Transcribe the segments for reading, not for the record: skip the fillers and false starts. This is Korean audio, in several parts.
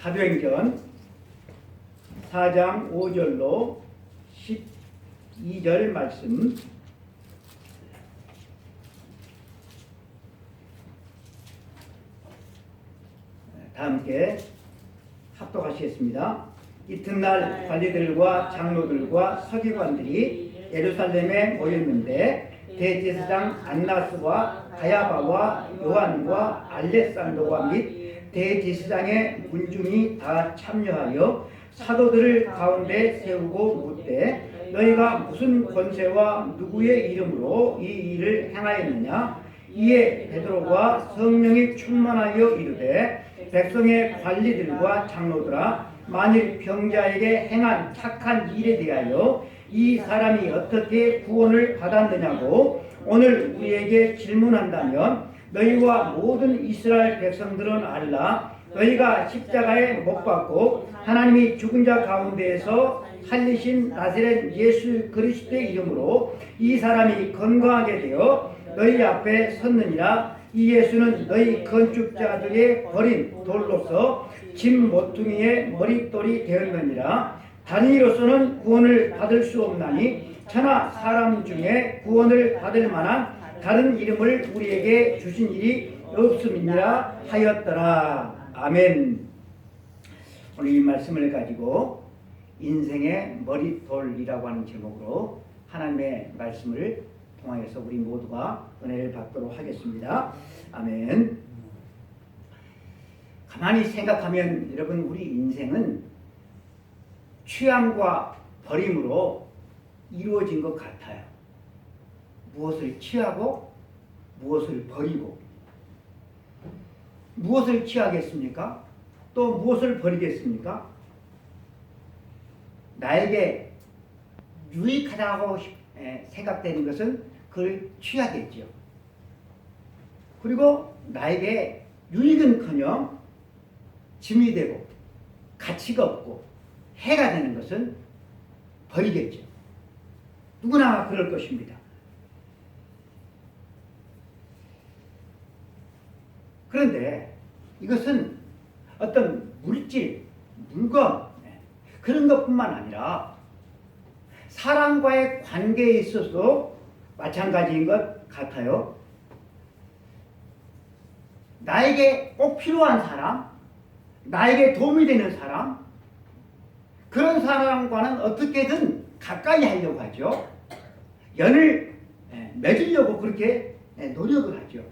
사도행전 4장 5절로 12절 말씀 다 함께 합독하시겠습니다. 이튿날 관리들과 장로들과 서기관들이 예루살렘에 모였는데 대제사장 안나스와 가야바와 요한과 알렉산더와 및 대제사장의 문중이 다 참여하여 사도들을 가운데 세우고 묻되 너희가 무슨 권세와 누구의 이름으로 이 일을 행하였느냐. 이에 베드로가 성령이 충만하여 이르되 백성의 관리들과 장로들아, 만일 병자에게 행한 착한 일에 대하여 이 사람이 어떻게 구원을 받았느냐고 오늘 우리에게 질문한다면 너희와 모든 이스라엘 백성들은 알라. 너희가 십자가에 못 박고 하나님이 죽은 자 가운데에서 살리신 나사렛 예수 그리스도의 이름으로 이 사람이 건강하게 되어 너희 앞에 섰느니라. 이 예수는 너희 건축자들의 버린 돌로서 집 모퉁이의 머릿돌이 되었느니라. 다른 이로서는 구원을 받을 수 없나니 천하 사람 중에 구원을 받을 만한 다른 이름을 우리에게 주신 일이 없음이니라 하였더라. 아멘. 오늘 이 말씀을 가지고 인생의 머릿돌이라고 하는 제목으로 하나님의 말씀을 통하여서 우리 모두가 은혜를 받도록 하겠습니다. 아멘. 가만히 생각하면 여러분, 우리 인생은 취함과 버림으로 이루어진 것 같아요. 무엇을 취하고 무엇을 버리고. 무엇을 취하겠습니까? 또 무엇을 버리겠습니까? 나에게 유익하다고 생각되는 것은 그걸 취하겠죠. 그리고 나에게 유익은커녕 짐이 되고 가치가 없고 해가 되는 것은 버리겠죠. 누구나 그럴 것입니다. 그런데 이것은 어떤 물질, 물건 그런 것뿐만 아니라 사람과의 관계에 있어서도 마찬가지인 것 같아요. 나에게 꼭 필요한 사람, 나에게 도움이 되는 사람, 그런 사람과는 어떻게든 가까이 하려고 하죠. 연을 맺으려고 그렇게 노력을 하죠.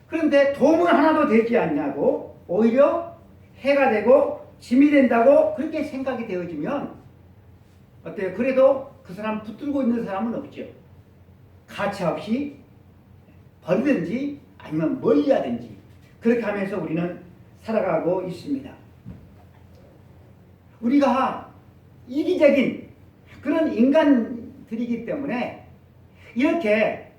그런데 도움은 하나도 되지 않냐고 오히려 해가 되고 짐이 된다고 그렇게 생각이 되어지면 어때요? 그래도 그 사람 붙들고 있는 사람은 없죠. 가차없이 버리든지 아니면 멀리 하든지 그렇게 하면서 우리는 살아가고 있습니다. 우리가 이기적인 그런 인간들이기 때문에 이렇게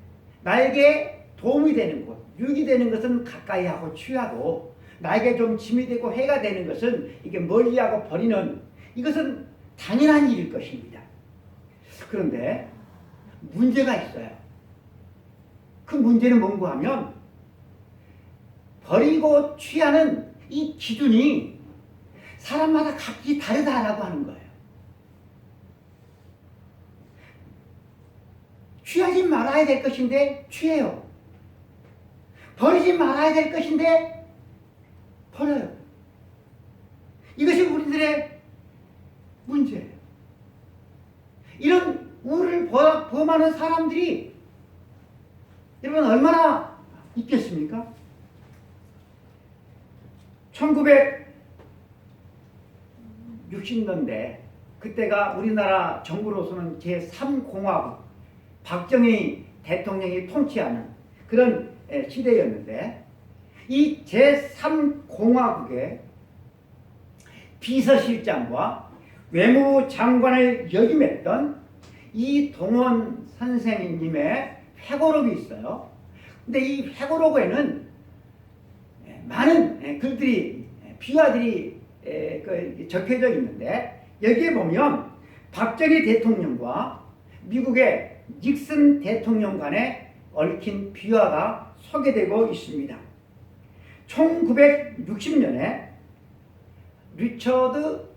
나에게 도움이 되는 것, 유익이 되는 것은 가까이 하고 취하고 나에게 좀 짐이 되고 해가 되는 것은 이게 멀리하고 버리는 이것은 당연한 일일 것입니다. 그런데 문제가 있어요. 그 문제는 뭔가 하면 버리고 취하는 이 기준이 사람마다 각기 다르다라고 하는 거예요. 취하지 말아야 될 것인데 취해요. 버리지 말아야 될 것인데 버려요. 이것이 우리들의 문제예요. 이런 우를 범하는 사람들이 여러분 얼마나 있겠습니까? 1960년대 그때가 우리나라 정부로서는 제3공화국 박정희 대통령이 통치하는 그런 시대였는데 이 제3공화국의 비서실장과 외무장관을 역임했던 이동원 선생님의 회고록이 있어요. 근데 이 회고록에는 많은 글들이 비화들이 적혀져 있는데 여기에 보면 박정희 대통령과 미국의 닉슨 대통령 간에 얽힌 비화가 소개되고 있습니다. 1960년에 리처드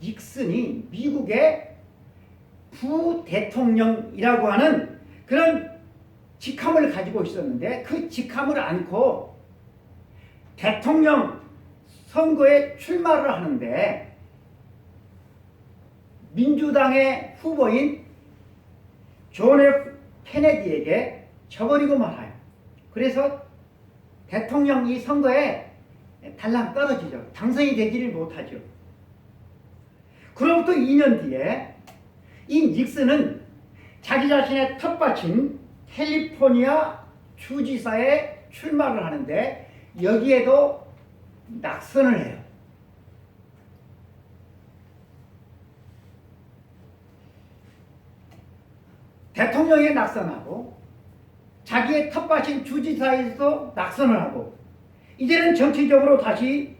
닉슨이 미국의 부대통령이라고 하는 그런 직함을 가지고 있었는데, 그 직함을 안고 대통령 선거에 출마를 하는데 민주당의 후보인 존 F 케네디에게 져버리고 말아요. 그래서 대통령 이 선거에 달랑 떨어지죠. 당선이 되지를 못하죠. 그로부터 2년 뒤에 이 닉슨은 자기 자신의 텃밭인 캘리포니아 주지사에 출마를 하는데 여기에도 낙선을 해요. 대통령에 낙선하고 자기의 텃밭인 주지사에서도 낙선을 하고 이제는 정치적으로 다시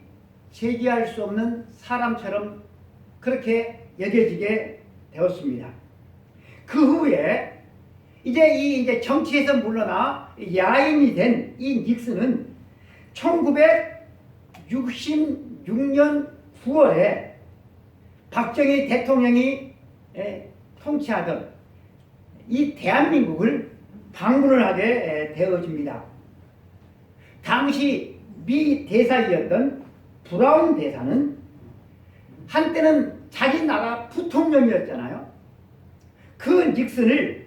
재기할 수 없는 사람처럼 그렇게 여겨지게 되었습니다. 그 후에 이제 정치에서 물러나 야인이 된 이 닉슨은 1966년 9월에 박정희 대통령이 통치하던 이 대한민국을 방문을 하게 되어집니다. 당시 미 대사이었던 브라운 대사는 한때는 자기 나라 부통령이었잖아요. 그 닉슨을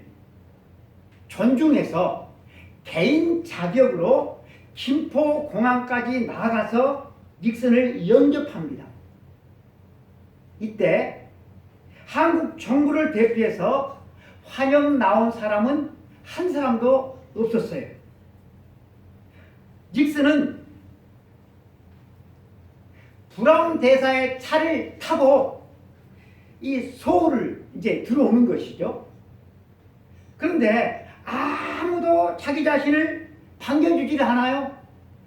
존중해서 개인 자격으로 김포공항까지 나가서 닉슨을 영접합니다. 이때 한국 정부를 대표해서 환영 나온 사람은 한 사람도 없었어요. 닉슨은 브라운 대사의 차를 타고 이 서울을 이제 들어오는 것이죠. 그런데 아무도 자기 자신을 반겨주지를 않아요.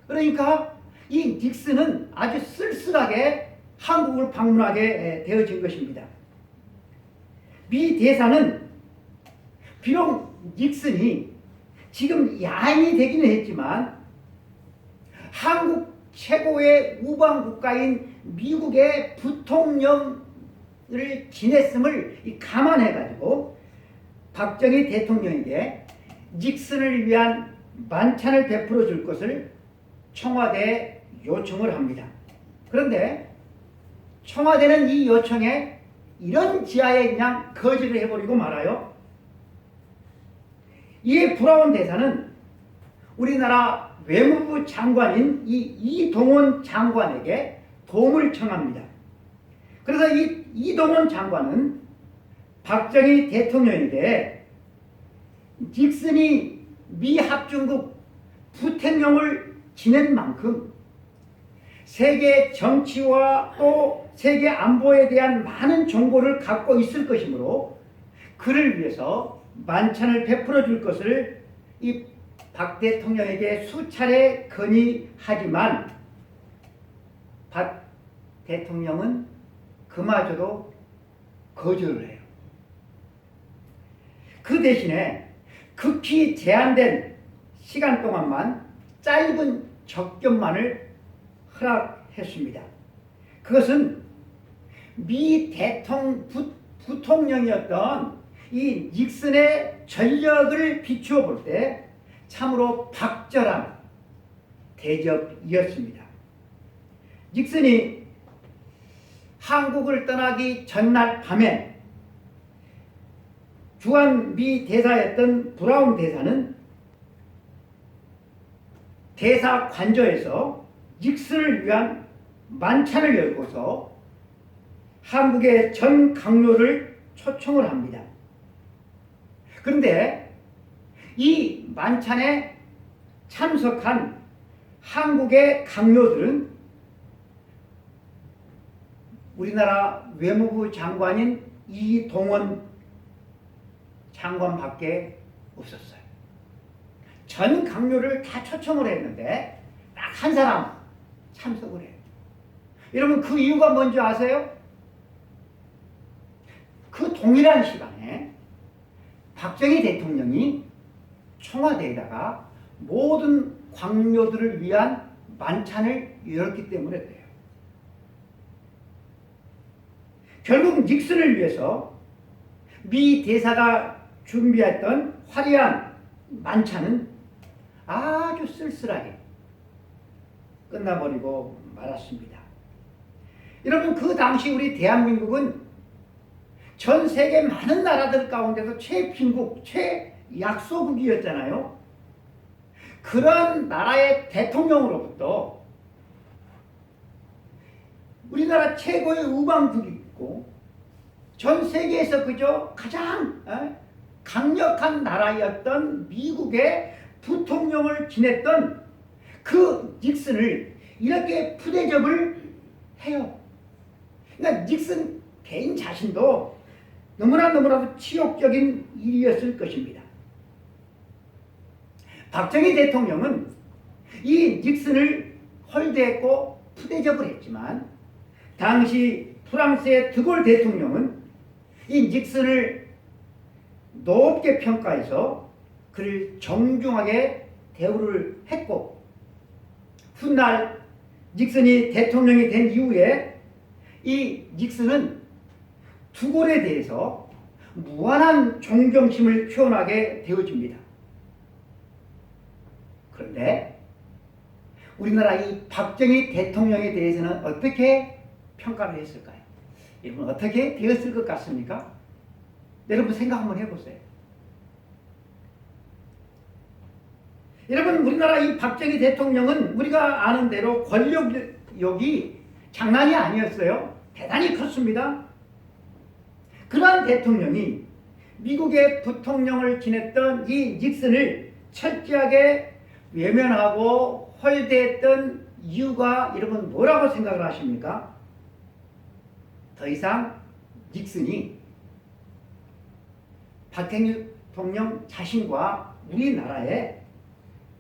그러니까 이 닉슨은 아주 쓸쓸하게 한국을 방문하게 되어진 것입니다. 미 대사는 비록 닉슨이 지금 야인이 되기는 했지만 한국 최고의 우방국가인 미국의 부통령을 지냈음을 감안해가지고 박정희 대통령에게 닉슨을 위한 만찬을 베풀어 줄 것을 청와대에 요청을 합니다. 그런데 청와대는 이 요청에 이런 지하에 그냥 거절을 해버리고 말아요. 이에 브라운 대사는 우리나라 외무부 장관인 이 이동원 장관에게 도움을 청합니다. 그래서 이 이동원 장관은 박정희 대통령에게 닉슨이 미 합중국 부통령을 지낸 만큼 세계 정치와 또 세계 안보에 대한 많은 정보를 갖고 있을 것이므로 그를 위해서 만찬을 베풀어 줄 것을 이 박 대통령에게 수차례 건의하지만 박 대통령은 그마저도 거절을 해요. 그 대신에 극히 제한된 시간 동안만 짧은 접견만을 허락했습니다. 그것은 미 부통령이었던 이 닉슨의 전력을 비추어 볼 때 참으로 박절한 대접이었습니다. 닉슨이 한국을 떠나기 전날 밤에 주한 미 대사였던 브라운 대사는 대사 관저에서 닉슨을 위한 만찬을 열고서 한국의 전 강요를 초청을 합니다. 그런데 이 만찬에 참석한 한국의 강요들은 우리나라 외무부 장관인 이동원 장관밖에 없었어요. 전 강요를 다 초청을 했는데 딱 한 사람 참석을 해요. 여러분 그 이유가 뭔지 아세요? 그 동일한 시간에 박정희 대통령이 청와대에다가 모든 광료들을 위한 만찬을 열었기 때문에 그래요. 결국 닉슨을 위해서 미 대사가 준비했던 화려한 만찬은 아주 쓸쓸하게 끝나버리고 말았습니다. 여러분, 그 당시 우리 대한민국은 전 세계 많은 나라들 가운데서 최빈국, 최약소국이었잖아요. 그런 나라의 대통령으로부터 우리나라 최고의 우방국이고 전 세계에서 그저 가장 강력한 나라였던 미국의 부통령을 지냈던 그 닉슨을 이렇게 푸대접을 해요. 그러니까 닉슨 개인 자신도 너무나도 치욕적인 일이었을 것입니다. 박정희 대통령은 이 닉슨을 홀대했고 푸대접을 했지만 당시 프랑스의 드골 대통령은 이 닉슨을 높게 평가해서 그를 정중하게 대우를 했고 훗날 닉슨이 대통령이 된 이후에 이 닉슨은 두골에 대해서 무한한 존경심을 표현하게 되어집니다. 그런데 우리나라 이 박정희 대통령에 대해서는 어떻게 평가를 했을까요? 여러분, 어떻게 되었을 것 같습니까? 여러분 생각 한번 해보세요. 여러분, 우리나라 이 박정희 대통령은 우리가 아는 대로 권력욕이 장난이 아니었어요. 대단히 컸습니다. 그러한 대통령이 미국의 부통령을 지냈던 이 닉슨을 철저하게 외면하고 홀대했던 이유가 여러분 뭐라고 생각을 하십니까? 더 이상 닉슨이 박정희 대통령 자신과 우리나라에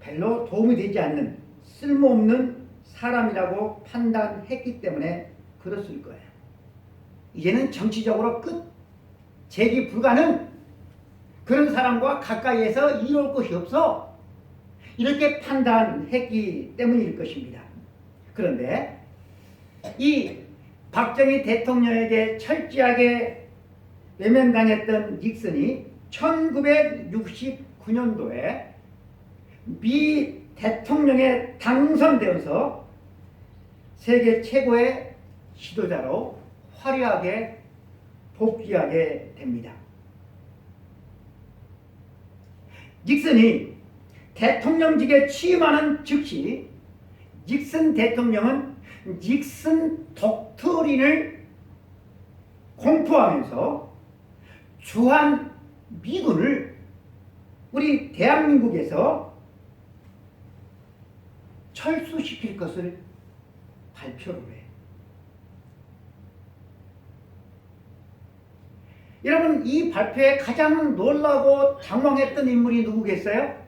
별로 도움이 되지 않는 쓸모없는 사람이라고 판단했기 때문에 그랬을 거예요. 이제는 정치적으로 끝, 재기 불가능, 그런 사람과 가까이에서 이룰 것이 없어, 이렇게 판단했기 때문일 것입니다. 그런데 이 박정희 대통령에게 철저하게 외면당했던 닉슨이 1969년도에 미 대통령에 당선되어서 세계 최고의 지도자로 화려하게 복귀하게 됩니다. 닉슨이 대통령직에 취임하는 즉시 닉슨 대통령은 닉슨 독트린을 공포하면서 주한 미군을 우리 대한민국에서 철수시킬 것을 발표를 해요. 여러분, 이 발표에 가장 놀라고 당황했던 인물이 누구겠어요?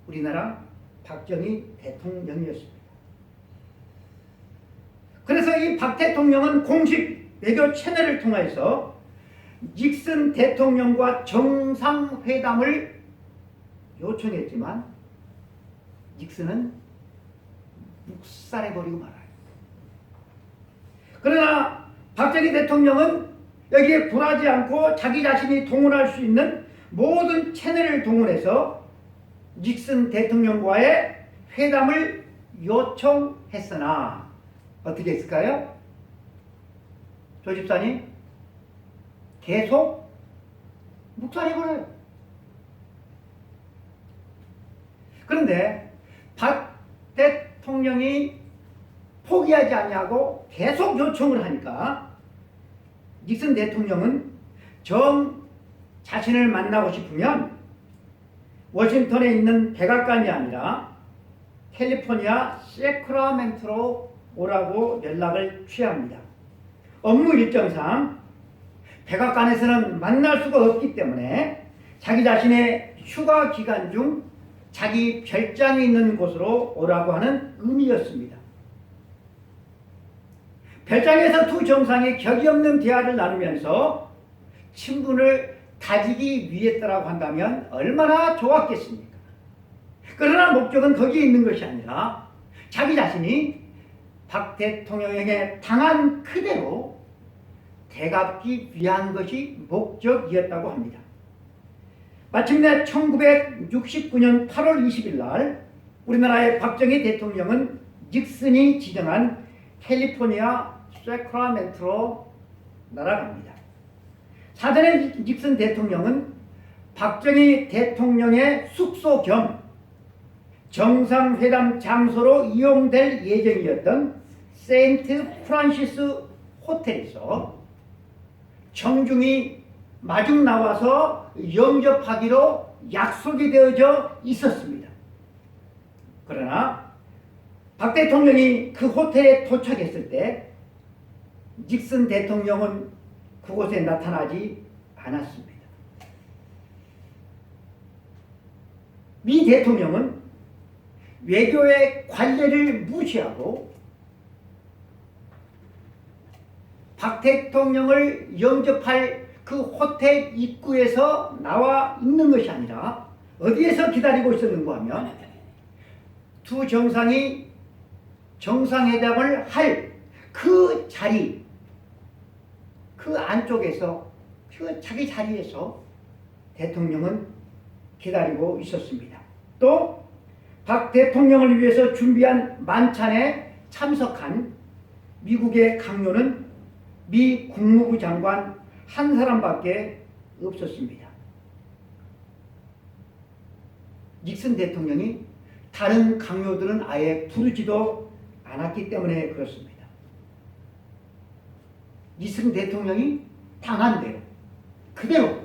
우리나라 박정희 대통령이었습니다. 그래서 이 박 대통령은 공식 외교 채널을 통해서 닉슨 대통령과 정상회담을 요청했지만 닉슨은 묵살해버리고 말아요. 그러나 박정희 대통령은 여기에 굴하지 않고 자기 자신이 동원할 수 있는 모든 채널을 동원해서 닉슨 대통령과의 회담을 요청했으나 어떻게 했을까요? 조 집사님, 계속 묵살해버려요. 그런데 박 대통령이 포기하지 않냐고 계속 요청을 하니까 닉슨 대통령은 자신을 만나고 싶으면 워싱턴에 있는 백악관이 아니라 캘리포니아 세크라멘토로 오라고 연락을 취합니다. 업무 일정상 백악관에서는 만날 수가 없기 때문에 자기 자신의 휴가 기간 중 자기 별장이 있는 곳으로 오라고 하는 의미였습니다. 별장에서 두 정상이 격이 없는 대화를 나누면서 친분을 다지기 위했다라고 한다면 얼마나 좋았겠습니까? 그러나 목적은 거기에 있는 것이 아니라 자기 자신이 박 대통령에게 당한 그대로 되갚기 위한 것이 목적이었다고 합니다. 마침내 1969년 8월 20일 날 우리나라의 박정희 대통령은 닉슨이 지정한 캘리포니아 세크라멘토로 날아갑니다. 사전에 닉슨 대통령은 박정희 대통령의 숙소 겸 정상회담 장소로 이용될 예정이었던 세인트 프란시스 호텔에서 정중히 마중 나와서 영접하기로 약속이 되어져 있었습니다. 그러나 박 대통령이 그 호텔에 도착했을 때 닉슨 대통령은 그곳에 나타나지 않았습니다. 미 대통령은 외교의 관례를 무시하고 박 대통령을 영접할 그 호텔 입구에서 나와 있는 것이 아니라 어디에서 기다리고 있었는가 하면 두 정상이 정상회담을 할 그 자리, 그 안쪽에서 그 자기 자리에서 대통령은 기다리고 있었습니다. 또 박 대통령을 위해서 준비한 만찬에 참석한 미국의 강요는 미 국무부 장관 한 사람밖에 없었습니다. 닉슨 대통령이 다른 강요들은 아예 부르지도 않았기 때문에 그렇습니다. 닉슨 대통령이 당한 대로 그대로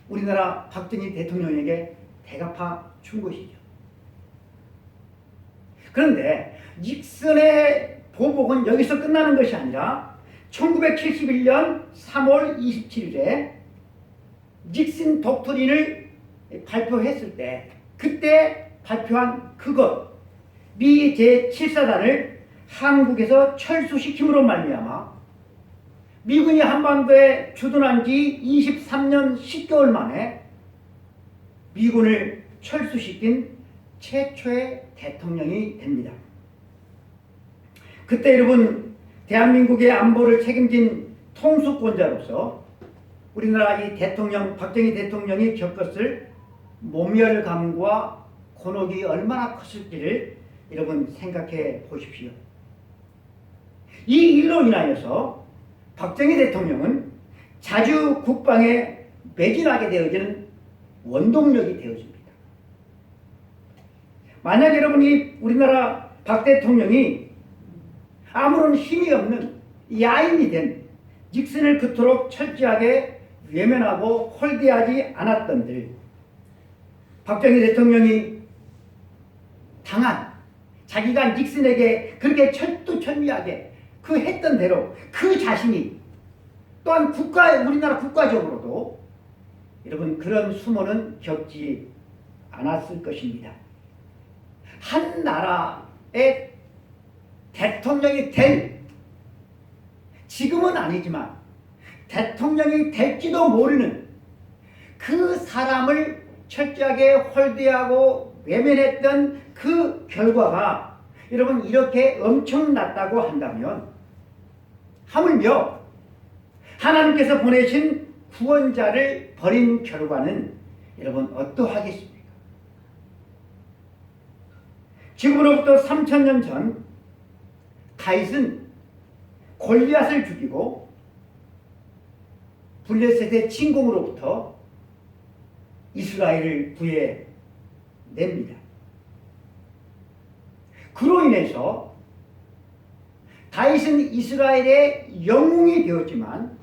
우리나라 박정희 대통령에게 대갚아 준 것이죠. 그런데 닉슨의 보복은 여기서 끝나는 것이 아니라 1971년 3월 27일에 닉슨 독트린을 발표했을 때 그때 발표한 그것 미 제7사단을 한국에서 철수시킴으로 말미암아 미군이 한반도에 주둔한 지 23년 10개월 만에 미군을 철수시킨 최초의 대통령이 됩니다. 그때 여러분 대한민국의 안보를 책임진 통수권자로서 우리나라 이 대통령 박정희 대통령이 겪었을 모멸감과 곤혹이 얼마나 컸을지를 여러분 생각해 보십시오. 이 일로 인하여서 박정희 대통령은 자주 국방에 매진하게 되어지는 원동력이 되어집니다. 만약 여러분이 우리나라 박 대통령이 아무런 힘이 없는 야인이 된 닉슨을 그토록 철저하게 외면하고 홀대하지 않았던들 박정희 대통령이 당한 자기가 닉슨에게 그렇게 철두철미하게 그 했던 대로 그 자신이 또한 우리나라 국가적으로도 여러분 그런 수모는 겪지 않았을 것입니다. 한 나라의 대통령이 될 지금은 아니지만 대통령이 될지도 모르는 그 사람을 철저하게 홀대하고 외면했던 그 결과가 여러분 이렇게 엄청났다고 한다면 하물며 하나님께서 보내신 구원자를 버린 결과는 여러분 어떠하겠습니까? 지금으로부터 3000년 전 다윗은 골리앗을 죽이고 블레셋의 침공으로부터 이스라엘을 구해냅니다. 그로 인해서 다윗은 이스라엘의 영웅이 되었지만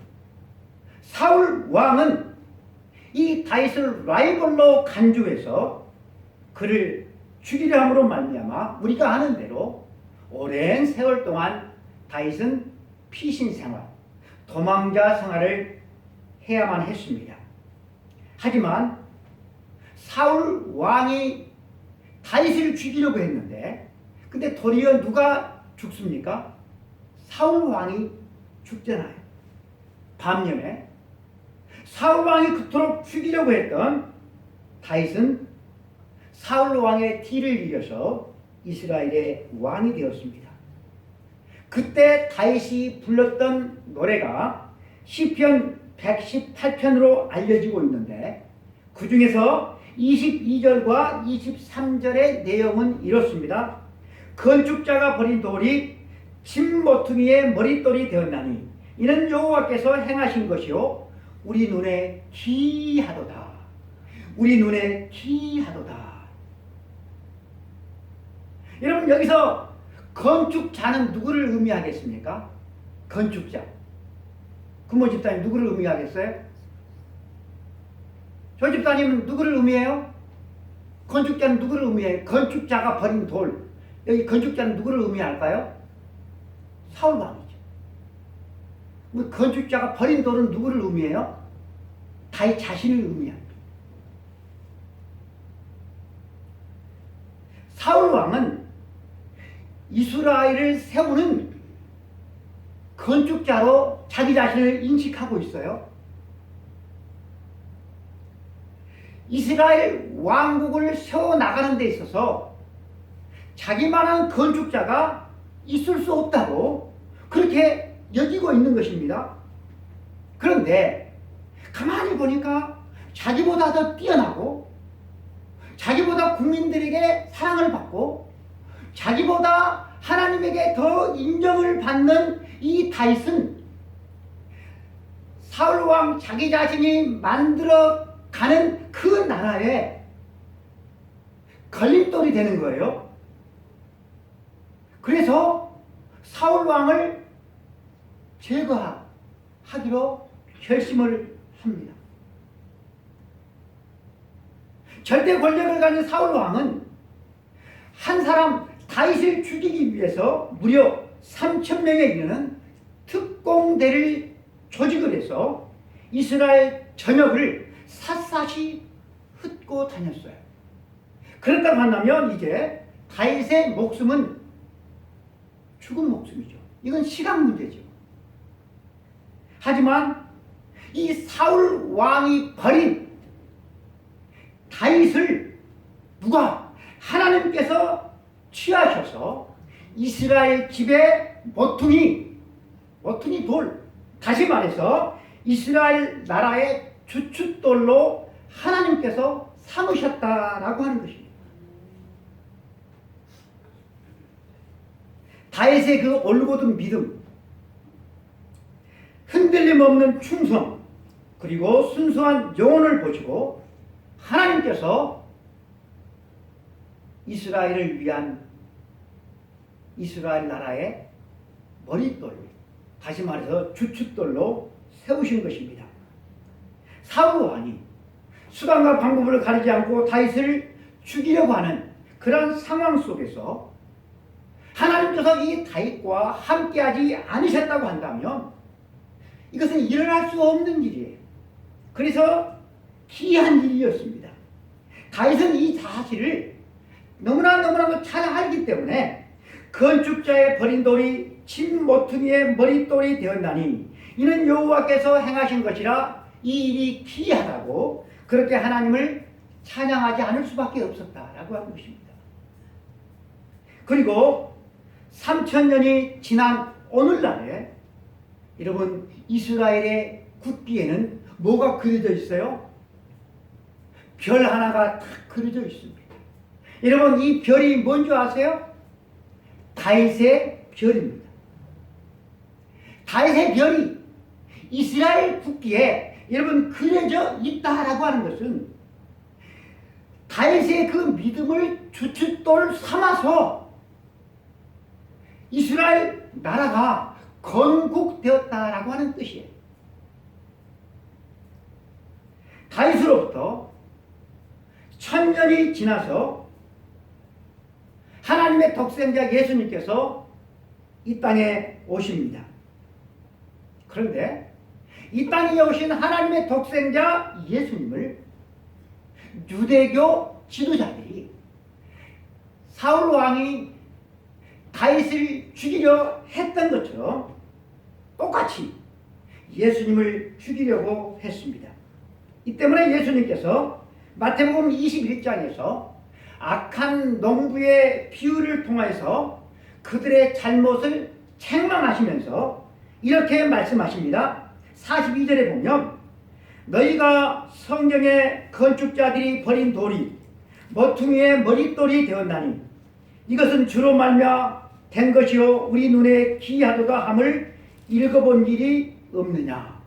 사울 왕은 이 다윗을 라이벌로 간주해서 그를 죽이려 함으로 말미암아 우리가 아는 대로 오랜 세월 동안 다윗은 피신 생활, 도망자 생활을 해야만 했습니다. 하지만 사울 왕이 다윗을 죽이려고 했는데 근데 도리어 누가 죽습니까? 사울 왕이 죽잖아요. 반면에 사울 왕이 그토록 죽이려고 했던 다윗은 사울 왕의 뒤를 이어서 이스라엘의 왕이 되었습니다. 그때 다윗이 불렀던 노래가 시편 118편으로 알려지고 있는데 그 중에서 22절과 23절의 내용은 이렇습니다. 건축자가 버린 돌이 침 모퉁이의 머릿돌이 되었나니 이는 여호와께서 행하신 것이요 우리 눈에 기하도다. 우리 눈에 기하도다. 여러분 여기서 건축자는 누구를 의미하겠습니까? 건축자. 금모 집사님 누구를 의미하겠어요? 조 집사님은 누구를 의미해요? 건축자는 누구를 의미해요? 건축자가 버린 돌. 여기 건축자는 누구를 의미할까요? 사울왕이죠. 건축자가 버린 돌은 누구를 의미해요? 다윗 자신을 의미합니다. 사울왕은 이스라엘을 세우는 건축자로 자기 자신을 인식하고 있어요. 이스라엘 왕국을 세워나가는 데 있어서 자기만한 건축자가 있을 수 없다고 그렇게 여기고 있는 것입니다. 그런데 가만히 보니까 자기보다 더 뛰어나고 자기보다 국민들에게 사랑을 받고 자기보다 하나님에게 더 인정을 받는 이 다윗은 사울왕 자기 자신이 만들어가는 그 나라에 걸림돌이 되는 거예요. 그래서 사울왕을 제거하기로 결심을 합니다. 절대 권력을 가진 사울왕은 한 사람 다윗을 죽이기 위해서 무려 3,000명에 이르는 특공대를 조직을 해서 이스라엘 전역을 샅샅이 흩고 다녔어요. 그렇다고 한다면 이제 다윗의 목숨은 죽은 목숨이죠. 이건 시간 문제죠. 하지만 이 사울 왕이 버린 다윗을 누가 하나님께서 취하셔서 이스라엘 집의 모퉁이 돌, 다시 말해서 이스라엘 나라의 주춧돌로 하나님께서 삼으셨다라고 하는 것입니다. 다윗의 그 올곧은 믿음, 흔들림 없는 충성, 그리고 순수한 영혼을 보시고 하나님께서 이스라엘을 위한 이스라엘 나라의 머릿돌, 다시 말해서 주춧돌로 세우신 것입니다. 사울 왕이 수단과 방법을 가리지 않고 다윗을 죽이려고 하는 그런 상황 속에서 하나님께서 이 다윗과 함께하지 않으셨다고 한다면 이것은 일어날 수 없는 일이에요. 그래서 기이한 일이었습니다. 다윗은 이 사실을 너무나도 잘 알기 때문에 건축자의 버린 돌이 침 모퉁이의 머릿돌이 되었나니 이는 여호와께서 행하신 것이라 이 일이 기이하다고 그렇게 하나님을 찬양하지 않을 수밖에 없었다라고 하는 것입니다. 그리고 3,000년이 지난 오늘날에 여러분 이스라엘의 국기에는 뭐가 그려져 있어요? 별 하나가 딱 그려져 있습니다. 여러분 이 별이 뭔지 아세요? 다윗의 별입니다. 다윗의 별이 이스라엘 국기에 여러분 그려져 있다라고 하는 것은 다윗의 그 믿음을 주춧돌 삼아서 이스라엘 나라가 건국되었다라고 하는 뜻이에요. 다윗으로부터 1000년이 지나서 하나님의 독생자 예수님께서 이 땅에 오십니다. 그런데 이 땅에 오신 하나님의 독생자 예수님을 유대교 지도자들이 사울 왕이 다윗을 죽이려 했던 것처럼 똑같이 예수님을 죽이려고 했습니다. 이 때문에 예수님께서 마태복음 21장에서 악한 농부의 비유를 통해서 그들의 잘못을 책망하시면서 이렇게 말씀하십니다. 42절에 보면 너희가 성경의 건축자들이 버린 돌이 모퉁이의 머릿돌이 되었나니 이것은 주로 말미암아 된 것이요 우리 눈에 기이하도다 함을 읽어본 일이 없느냐.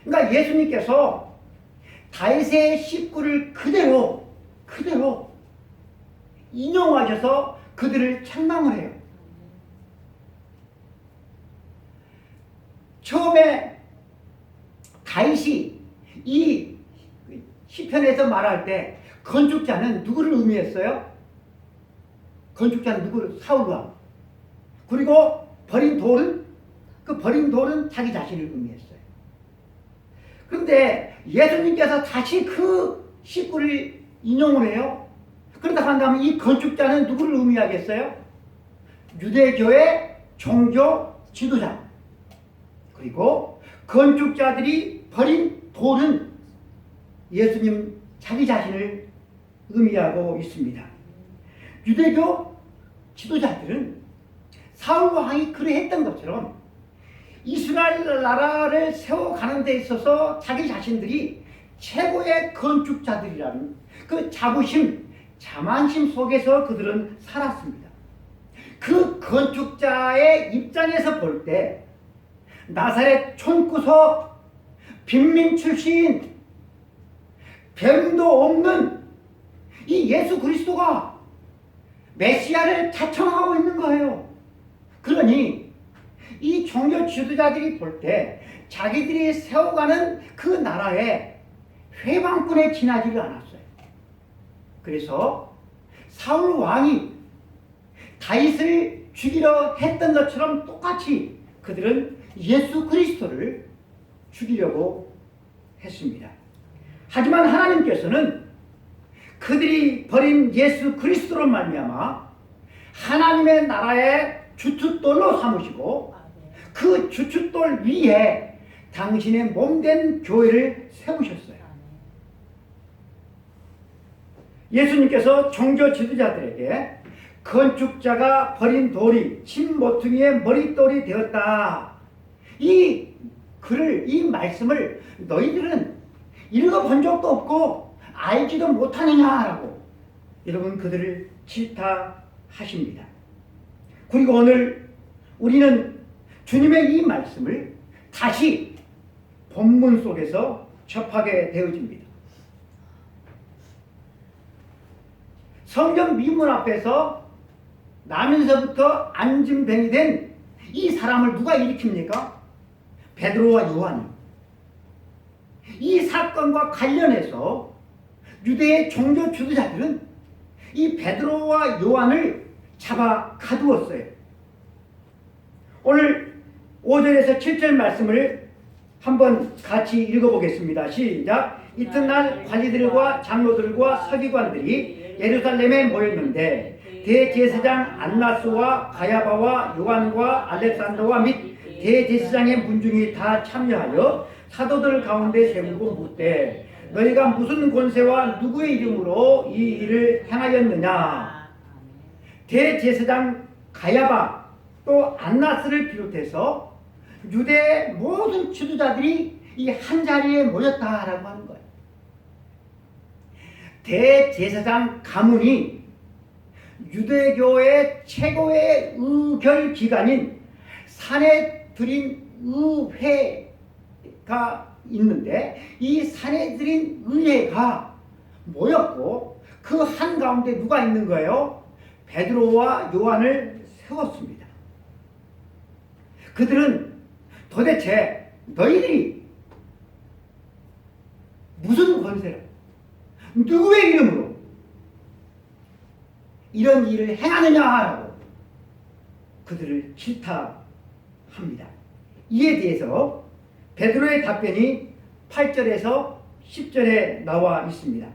그러니까 예수님께서 다윗의 식구를 그대로 인용하셔서 그들을 책망을 해요. 처음에 다윗이 이 시편에서 말할 때 건축자는 누구를 의미했어요? 건축자는 누구를? 사울왕. 그리고 버린 돌은? 그 버린 돌은 자기 자신을 의미했어요. 그런데 예수님께서 다시 그 식구를 인용을 해요. 그러다 한다면 이 건축자는 누구를 의미하겠어요? 유대교의 종교 지도자. 그리고 건축자들이 버린 돌은 예수님 자기 자신을 의미하고 있습니다. 유대교 지도자들은 사울 왕이 그러했던 것처럼 이스라엘 나라를 세워가는 데 있어서 자기 자신들이 최고의 건축자들이라는 그 자부심, 자만심 속에서 그들은 살았습니다. 그 건축자의 입장에서 볼 때 나사렛 촌구석 빈민 출신 뱀도 없는 이 예수 그리스도가 메시아를 자청하고 있는 거예요. 그러니 이 종교 지도자들이 볼 때 자기들이 세워가는 그 나라에 회방꾼에 지나지를 않았어요. 그래서 사울 왕이 다윗을 죽이려 했던 것처럼 똑같이 그들은 예수 그리스도를 죽이려고 했습니다. 하지만 하나님께서는 그들이 버린 예수 그리스도로 말미암아 하나님의 나라의 주춧돌로 삼으시고 그 주춧돌 위에 당신의 몸된 교회를 세우셨어요. 예수님께서 종교 지도자들에게 건축자가 버린 돌이 침 모퉁이의 머릿돌이 되었다. 이 글을, 이 말씀을 너희들은 읽어본 적도 없고 알지도 못하느냐라고 여러분 그들을 질타하십니다. 그리고 오늘 우리는 주님의 이 말씀을 다시 본문 속에서 접하게 되어집니다. 성경 미문 앞에서 나면서부터 안진뱅이 된 이 사람을 누가 일으킵니까? 베드로와 요한이. 이 사건과 관련해서 유대의 종교 지도자들은 이 베드로와 요한을 잡아 가두었어요. 오늘 5절에서 7절 말씀을 한번 같이 읽어보겠습니다. 시작. 이튿날 관리들과 장로들과 서기관들이 예루살렘에 모였는데 대제사장 안나스와 가야바와 요한과 알렉산더와 및 대제사장의 문중이 다 참여하여 사도들 가운데 세우고 묻되 너희가 무슨 권세와 누구의 이름으로 이 일을 행하였느냐. 대제사장 가야바 또 안나스를 비롯해서 유대의 모든 지도자들이 이 한자리에 모였다라고 하는 거예요. 대제사장 가문이 유대교의 최고의 의결기관인 사내들인 의회가 있는데 이 사내들인 의회가 모였고 그 한가운데 누가 있는 거예요? 베드로와 요한을 세웠습니다. 그들은 도대체 너희들이 무슨 권세로 누구의 이름으로 이런 일을 행하느냐라고 그들을 질타합니다. 이에 대해서 베드로의 답변이 8절에서 10절에 나와 있습니다.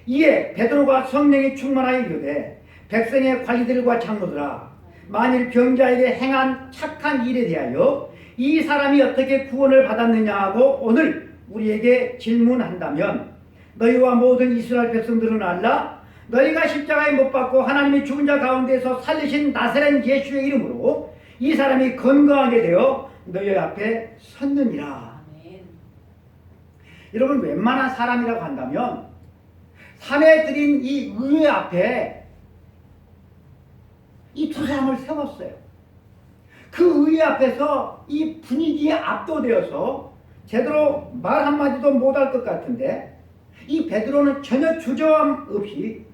이에 베드로가 성령이 충만하여 이르되 백성의 관리들과 장로들아 만일 병자에게 행한 착한 일에 대하여 이 사람이 어떻게 구원을 받았느냐 하고 오늘 우리에게 질문한다면 너희와 모든 이스라엘 백성들은 알라. 너희가 십자가에 못 박고 하나님이 죽은 자 가운데서 살리신 나사렛 예수의 이름으로 이 사람이 건강하게 되어 너희 앞에 섰느니라. 아멘. 여러분, 웬만한 사람이라고 한다면 산에 들인 이 의회 앞에 이 두 사람을 세웠어요. 그 의회 앞에서 이 분위기에 압도되어서 제대로 말 한마디도 못할 것 같은데, 이 베드로는 전혀 주저함 없이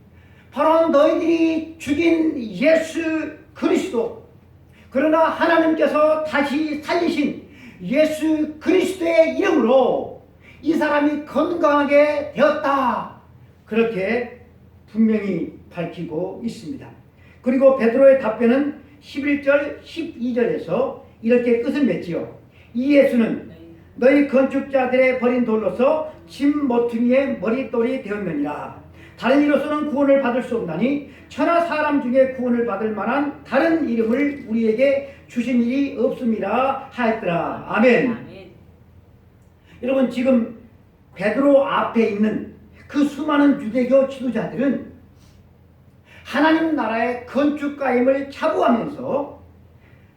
바로 너희들이 죽인 예수 그리스도, 그러나 하나님께서 다시 살리신 예수 그리스도의 이름으로 이 사람이 건강하게 되었다, 그렇게 분명히 밝히고 있습니다. 그리고 베드로의 답변은 11절 12절에서 이렇게 끝을 맺지요. 이 예수는 너희 건축자들의 버린 돌로서 집 모퉁이의 머릿돌이 되었느니라. 다른 이로서는 구원을 받을 수 없나니 천하 사람 중에 구원을 받을 만한 다른 이름을 우리에게 주신 일이 없습니다 하였더라. 아멘. 아멘. 여러분, 지금 베드로 앞에 있는 그 수많은 유대교 지도자들은 하나님 나라의 건축가임을 자부하면서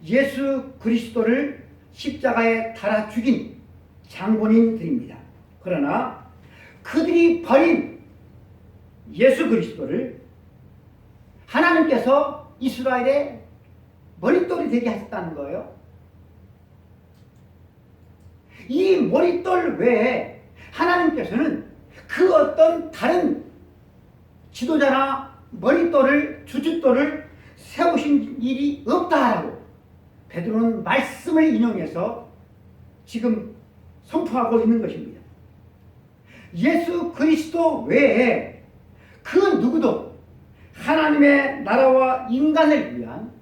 예수 그리스도를 십자가에 달아 죽인 장본인들입니다. 그러나 그들이 버린 예수 그리스도를 하나님께서 이스라엘의 머릿돌이 되게 하셨다는 거예요. 이 머릿돌 외에 하나님께서는 그 어떤 다른 지도자나 머릿돌을, 주춧돌을 세우신 일이 없다라고 베드로는 말씀을 인용해서 지금 선포하고 있는 것입니다. 예수 그리스도 외에 그 누구도 하나님의 나라와 인간을 위한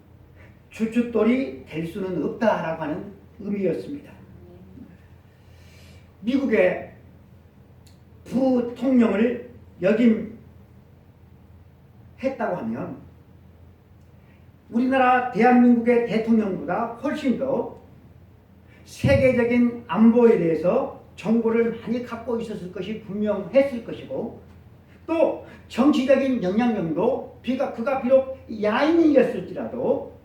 주춧돌이 될 수는 없다라고 하는 의미였습니다. 미국의 부통령을 역임했다고 하면 우리나라 대한민국의 대통령보다 훨씬 더 세계적인 안보에 대해서 정보를 많이 갖고 있었을 것이 분명했을 것이고, 또 정치적인 영향력도 그가 비록 야인이었을지라도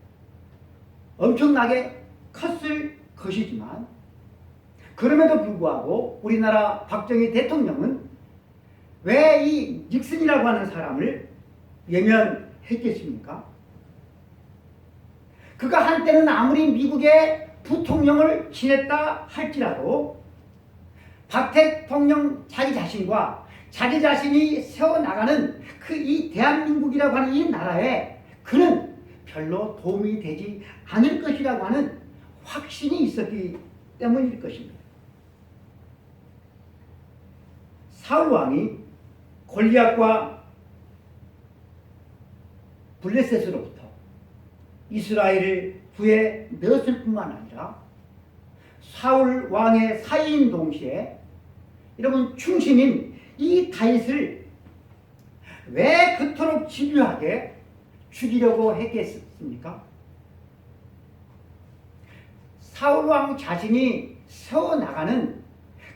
엄청나게 컸을 것이지만, 그럼에도 불구하고 우리나라 박정희 대통령은 왜 이 닉슨이라고 하는 사람을 외면했겠습니까? 그가 한때는 아무리 미국의 부통령을 지냈다 할지라도 박 대통령 자기 자신과 자기 자신이 세워나가는 그 이 대한민국이라고 하는 이 나라에 그는 별로 도움이 되지 않을 것이라고 하는 확신이 있었기 때문일 것입니다. 사울 왕이 골리앗과 블레셋으로부터 이스라엘을 구해 넣었을 뿐만 아니라 사울 왕의 사이인 동시에 여러분 충신인 이 다윗을 왜 그토록 집요하게 죽이려고 했겠습니까? 사울 왕 자신이 세워나가는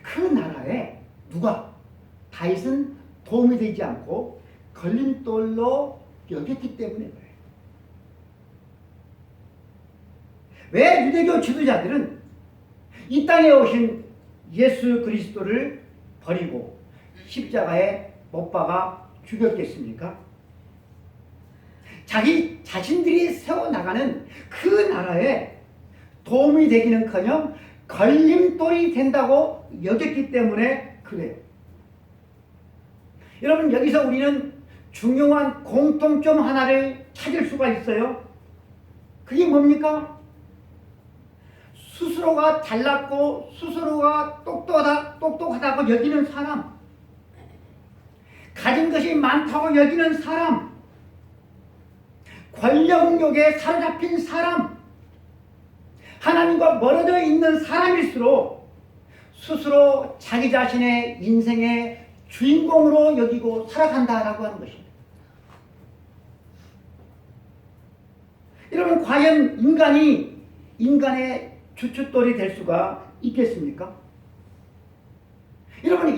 그 나라에 누가 다윗은 도움이 되지 않고 걸림돌로 여겼기 때문에 그래요. 왜 유대교 지도자들은 이 땅에 오신 예수 그리스도를 버리고 십자가에 못 박아 죽였겠습니까? 자기 자신들이 세워나가는 그 나라에 도움이 되기는커녕 걸림돌이 된다고 여겼기 때문에 그래요. 여러분, 여기서 우리는 중요한 공통점 하나를 찾을 수가 있어요. 그게 뭡니까? 스스로가 잘났고 스스로가 똑똑하다고 여기는 사람, 가진 것이 많다고 여기는 사람, 권력욕에 사로잡힌 사람, 하나님과 멀어져 있는 사람일수록 스스로 자기 자신의 인생의 주인공으로 여기고 살아간다라고 하는 것입니다. 여러분, 과연 인간의 주춧돌이 될 수가 있겠습니까? 여러분,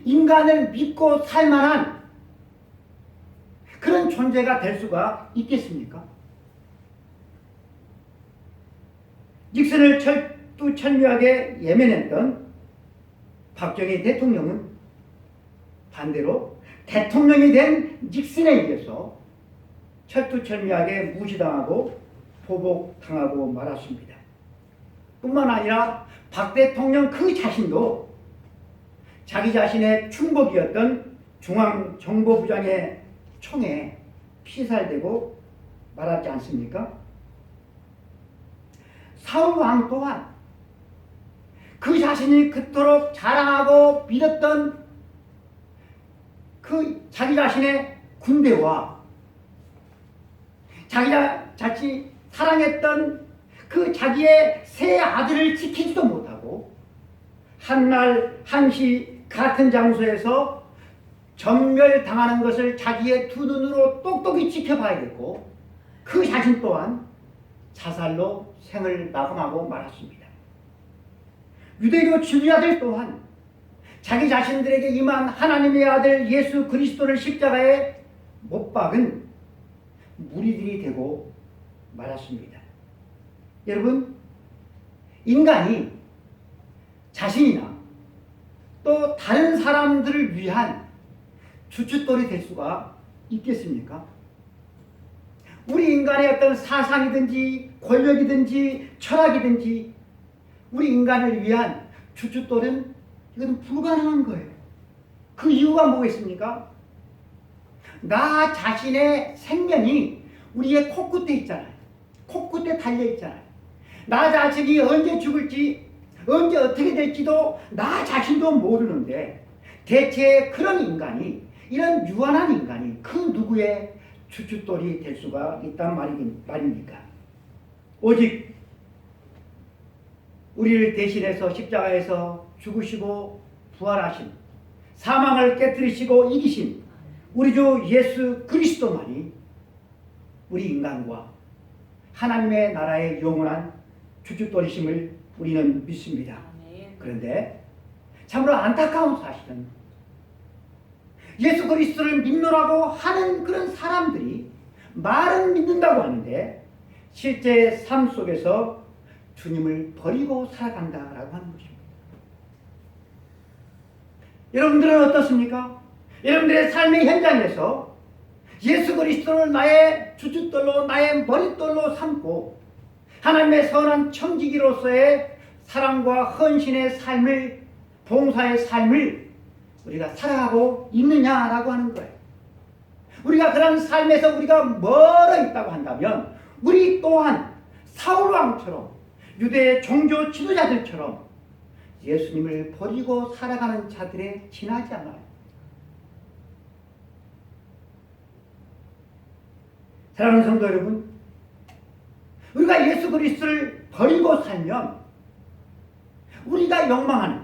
인간을 믿고 살 만한 그런 존재가 될 수가 있겠습니까? 닉슨을 철두철미하게 예면했던 박정희 대통령은 반대로 대통령이 된 닉슨에 의해서 철두철미하게 무시당하고 보복당하고 말았습니다. 뿐만 아니라 박 대통령 그 자신도 자기 자신의 충복이었던 중앙정보부장의 총에 피살되고 말았지 않습니까? 사울 왕 또한 그 자신이 그토록 자랑하고 믿었던 그 자기 자신의 군대와 자기가 자칫 사랑했던 그 자기의 세 아들을 지키지도 못하고 한날 한시 같은 장소에서 전멸당하는 것을 자기의 두 눈으로 똑똑히 지켜봐야겠고 그 자신 또한 자살로 생을 마감하고 말았습니다. 유대교 지도자들 또한 자기 자신들에게 임한 하나님의 아들 예수 그리스도를 십자가에 못 박은 무리들이 되고 말았습니다. 여러분, 인간이 자신이나 또 다른 사람들을 위한 주춧돌이 될 수가 있겠습니까? 우리 인간의 어떤 사상이든지 권력이든지 철학이든지 우리 인간을 위한 주춧돌은 이것은 불가능한 거예요. 그 이유가 뭐겠습니까? 나 자신의 생명이 우리의 코끝에 있잖아요. 코끝에 달려있잖아요. 나 자신이 언제 죽을지 언제 어떻게 될지도 나 자신도 모르는데 대체 그런 인간이 이런 유한한 인간이 그 누구의 주춧돌이 될 수가 있단 말입니까? 오직 우리를 대신해서 십자가에서 죽으시고 부활하신 사망을 깨뜨리시고 이기신 우리 주 예수 그리스도만이 우리 인간과 하나님의 나라의 영원한 주춧돌이심을 우리는 믿습니다. 그런데 참으로 안타까운 사실은 예수 그리스도를 믿노라고 하는 그런 사람들이 말은 믿는다고 하는데 실제 삶 속에서 주님을 버리고 살아간다라고 하는 것입니다. 여러분들은 어떻습니까? 여러분들의 삶의 현장에서 예수 그리스도를 나의 주춧돌로 나의 머릿돌로 삼고 하나님의 선한 청지기로서의 사랑과 헌신의 삶을 봉사의 삶을 우리가 살아가고 있느냐라고 하는 거예요. 우리가 그런 삶에서 우리가 멀어 있다고 한다면 우리 또한 사울왕처럼 유대의 종교 지도자들처럼 예수님을 버리고 살아가는 자들에 지나지 않아요. 사랑하는 성도 여러분, 우리가 예수 그리스도를 버리고 살면 우리가 욕망하는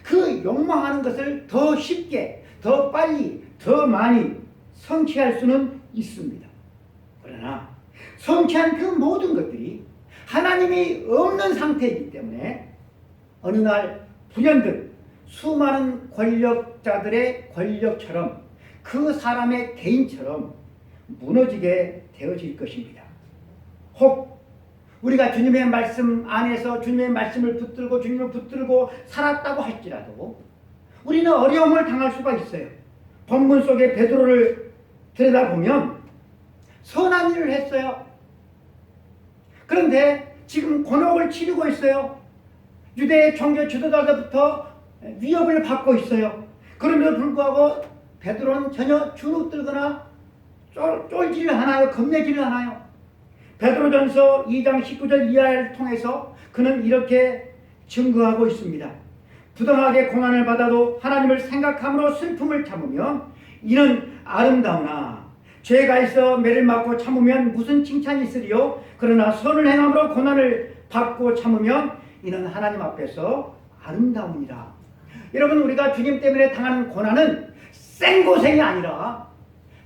그 욕망하는 것을 더 쉽게, 더 빨리, 더 많이 성취할 수는 있습니다. 그러나 성취한 그 모든 것들이 하나님이 없는 상태이기 때문에 어느 날 불현듯 수많은 권력자들의 권력처럼 그 사람의 개인처럼 무너지게 되어질 것입니다. 혹 우리가 주님의 말씀 안에서 주님의 말씀을 붙들고 주님을 붙들고 살았다고 할지라도 우리는 어려움을 당할 수가 있어요. 본문 속에 베드로를 들여다보면 선한 일을 했어요. 그런데 지금 곤혹을 치르고 있어요. 유대의 종교 지도자들부터 위협을 받고 있어요. 그럼에도 불구하고 베드로는 전혀 주눅들거나 쫄지를 않아요. 겁내지를 않아요. 베드로전서 2장 19절 이하를 통해서 그는 이렇게 증거하고 있습니다. 부당하게 고난을 받아도 하나님을 생각함으로 슬픔을 참으면 이는 아름다우나 죄가 있어 매를 맞고 참으면 무슨 칭찬이 있으리요. 그러나 선을 행함으로 고난을 받고 참으면 이는 하나님 앞에서 아름다우니라. 여러분, 우리가 주님 때문에 당하는 고난은 생고생이 아니라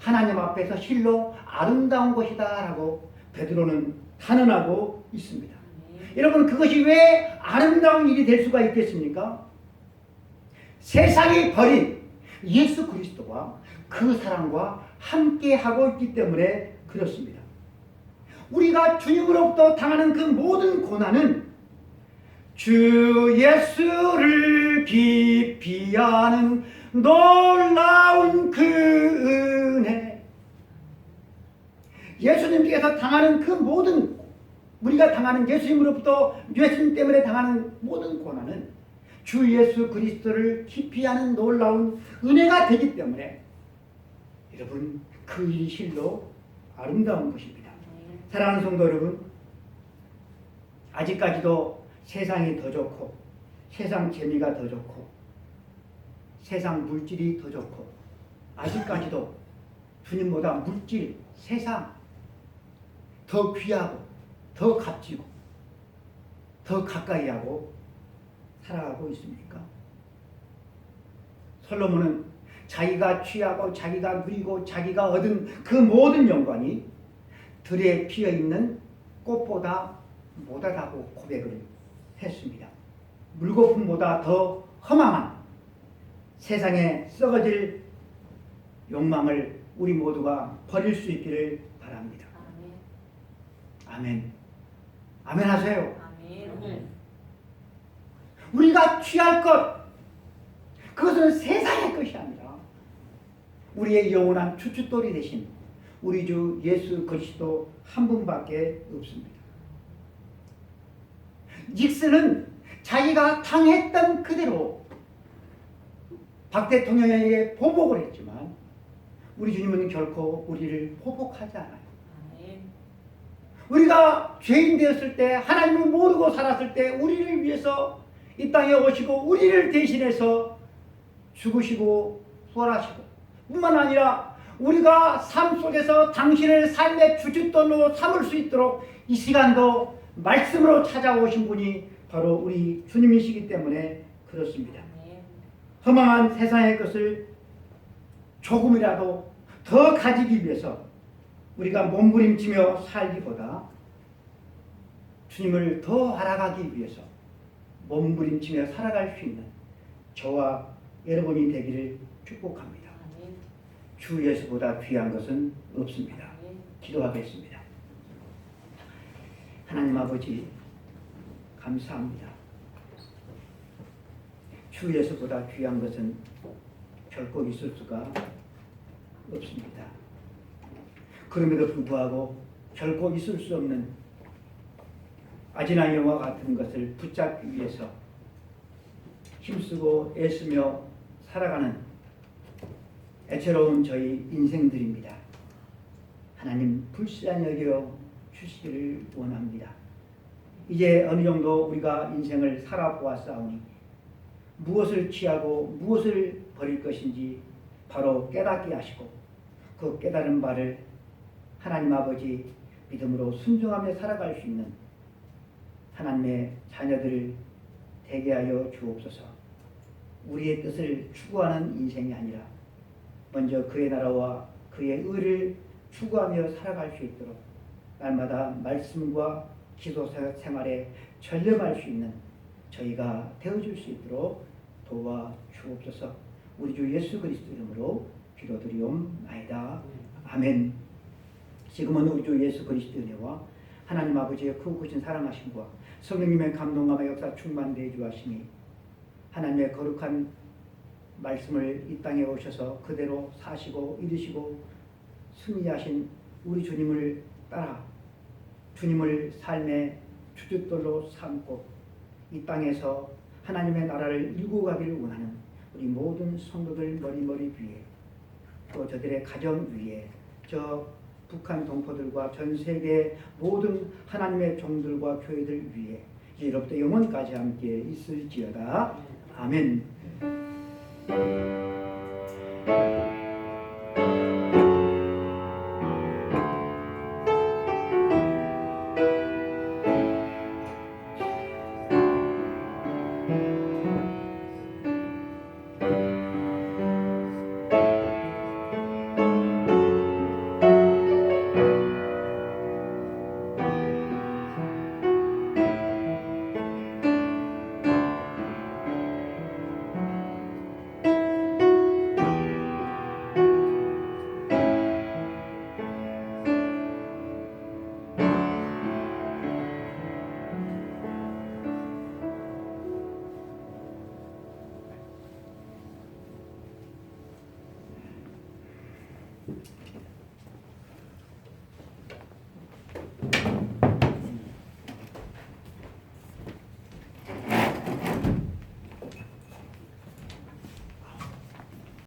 하나님 앞에서 실로 아름다운 것이다 라고 베드로는 단언하고 있습니다. 여러분, 그것이 왜 아름다운 일이 될 수가 있겠습니까? 세상이 버린 예수 그리스도와 그 사랑과 함께 하고 있기 때문에 그렇습니다. 우리가 주님으로부터 당하는 그 모든 고난은 주 예수를 깊이 아는 놀라운 그 은혜, 예수님께서 당하는 그 모든, 우리가 당하는 예수님으로부터 예수님 때문에 당하는 모든 고난은 주 예수 그리스도를 깊이 아는 놀라운 은혜가 되기 때문에 여러분 그 일이 실로 아름다운 것입니다. 사랑하는 성도 여러분, 아직까지도 세상이 더 좋고 세상 재미가 더 좋고 세상 물질이 더 좋고 아직까지도 주님보다 물질, 세상 더 귀하고 더 값지고 더 가까이 하고 살아가고 있습니까? 솔로몬은 자기가 취하고 자기가 누리고 자기가 얻은 그 모든 영광이 들에 피어있는 꽃보다 못하다고 고백을 했습니다. 물거품보다 더 허망한 세상에 썩어질 욕망을 우리 모두가 버릴 수 있기를 바랍니다. 아멘. 아멘 하세요. 아멘. 우리가 취할 것, 그것은 세상의 것이 아니라 우리의 영원한 추춧돌이 되신 우리 주 예수 그리스도 한 분밖에 없습니다. 닉슨은 자기가 당했던 그대로 박 대통령에게 보복을 했지만 우리 주님은 결코 우리를 보복하지 않아요. 우리가 죄인 되었을 때, 하나님을 모르고 살았을 때 우리를 위해서 이 땅에 오시고 우리를 대신해서 죽으시고 부활하시고, 뿐만 아니라 우리가 삶 속에서 당신을 삶의 주춧돌로 삼을 수 있도록 이 시간도 말씀으로 찾아오신 분이 바로 우리 주님이시기 때문에 그렇습니다. 허망한 세상의 것을 조금이라도 더 가지기 위해서 우리가 몸부림치며 살기보다 주님을 더 알아가기 위해서 몸부림치며 살아갈 수 있는 저와 여러분이 되기를 축복합니다. 주 예수보다 귀한 것은 없습니다. 기도하겠습니다. 하나님 아버지 감사합니다. 주 예수보다 귀한 것은 결코 있을 수가 없습니다. 그럼에도 불구하고 결코 있을 수 없는 아지나 영화 같은 것을 붙잡기 위해서 힘쓰고 애쓰며 살아가는 애처로운 저희 인생들입니다. 하나님 불쌍히 여겨 주시기를 원합니다. 이제 어느 정도 우리가 인생을 살아보았사오니 무엇을 취하고 무엇을 버릴 것인지 바로 깨닫게 하시고 그 깨달은 바를 하나님 아버지 믿음으로 순종하며 살아갈 수 있는 하나님의 자녀들을 되게 하여 주옵소서. 우리의 뜻을 추구하는 인생이 아니라 먼저 그의 나라와 그의 의를 추구하며 살아갈 수 있도록 날마다 말씀과 기도 생활에 전념할 수 있는 저희가 되어줄 수 있도록 도와 주옵소서. 우리 주 예수 그리스도 이름으로 기도드리옵나이다. 아멘. 지금은 우리 주 예수 그리스도 은혜와 하나님 아버지의 크고 크신 사랑하심과 성령님의 감동감과 역사 충만되어 주하시니 하나님의 거룩한 말씀을 이 땅에 오셔서 그대로 사시고 이루시고 승리하신 우리 주님을 따라 주님을 삶의 주춧돌로 삼고 이 땅에서 하나님의 나라를 이루고 가기를 원하는 우리 모든 성도들 머리 위에 또 저들의 가정 위에 저 북한 동포들과 전 세계 모든 하나님의 종들과 교회들 위에 이제로부터 영원까지 함께 있을지어다. 아멘.